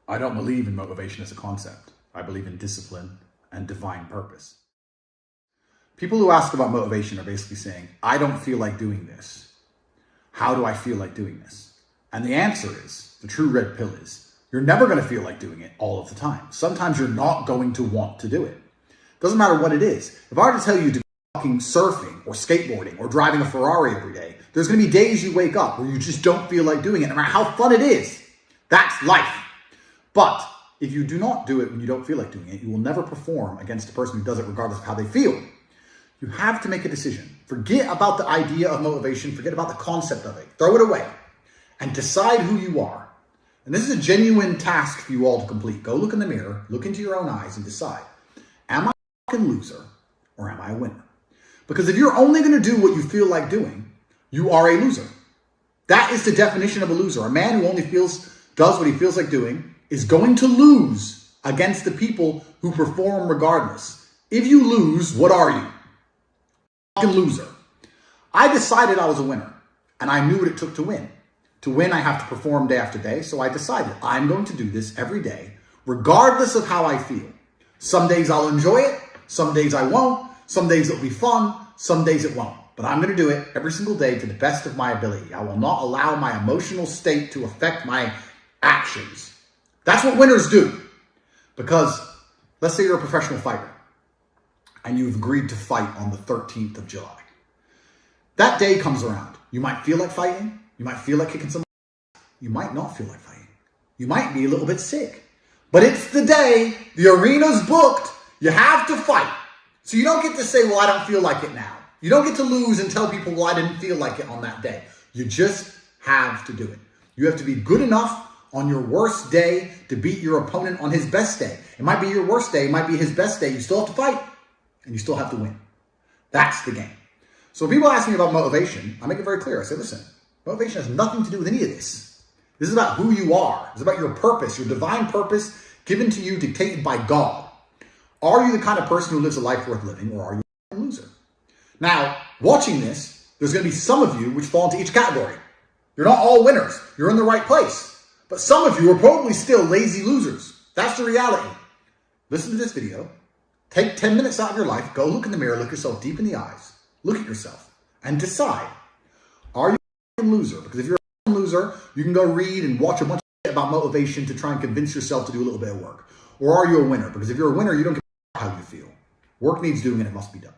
I don't believe in motivation as a concept. I believe in discipline and divine purpose. People who ask about motivation are basically saying, I don't feel like doing this. How do I feel like doing this? And the answer is, the true red pill is, you're never going to feel like doing it all of the time. Sometimes you're not going to want to do it. Doesn't matter what it is. If I were to tell you to go fucking surfing or skateboarding or driving a Ferrari every day, there's going to be days you wake up where you just don't feel like doing it, no matter how fun it is. That's life. But if you do not do it when you don't feel like doing it, you will never perform against a person who does it regardless of how they feel. You have to make a decision. Forget about the idea of motivation. Forget about the concept of it. Throw it away and decide who you are. And this is a genuine task for you all to complete. Go look in the mirror, look into your own eyes and decide, am I a fucking loser or am I a winner? Because if you're only going to do what you feel like doing, you are a loser. That is the definition of a loser. A man who only does what he feels like doing is going to lose against the people who perform regardless. If you lose, what are you? Fucking loser. I decided I was a winner and I knew what it took to win. To win, I have to perform day after day. So I decided I'm going to do this every day, regardless of how I feel. Some days I'll enjoy it. Some days I won't. Some days it'll be fun. Some days it won't. But I'm going to do it every single day to the best of my ability. I will not allow my emotional state to affect my actions. That's what winners do. Because let's say you're a professional fighter and you've agreed to fight on the 13th of July. That day comes around. You might feel like fighting. You might feel like kicking someone. You might not feel like fighting. You might be a little bit sick. But it's the day. The arena's booked. You have to fight. So you don't get to say, well, I don't feel like it now. You don't get to lose and tell people, well, I didn't feel like it on that day. You just have to do it. You have to be good enough on your worst day to beat your opponent on his best day. It might be your worst day. It might be his best day. You still have to fight and you still have to win. That's the game. So when people ask me about motivation, I make it very clear. I say, listen, motivation has nothing to do with any of this. This is about who you are. It's about your purpose, your divine purpose given to you, dictated by God. Are you the kind of person who lives a life worth living, or are you a loser? Now, watching this, there's going to be some of you which fall into each category. You're not all winners. You're in the right place. But some of you are probably still lazy losers. That's the reality. Listen to this video. Take 10 minutes out of your life. Go look in the mirror. Look yourself deep in the eyes. Look at yourself and decide, are you a loser? Because if you're a loser, you can go read and watch a bunch of shit about motivation to try and convince yourself to do a little bit of work. Or are you a winner? Because if you're a winner, you don't care how you feel. Work needs doing and it must be done.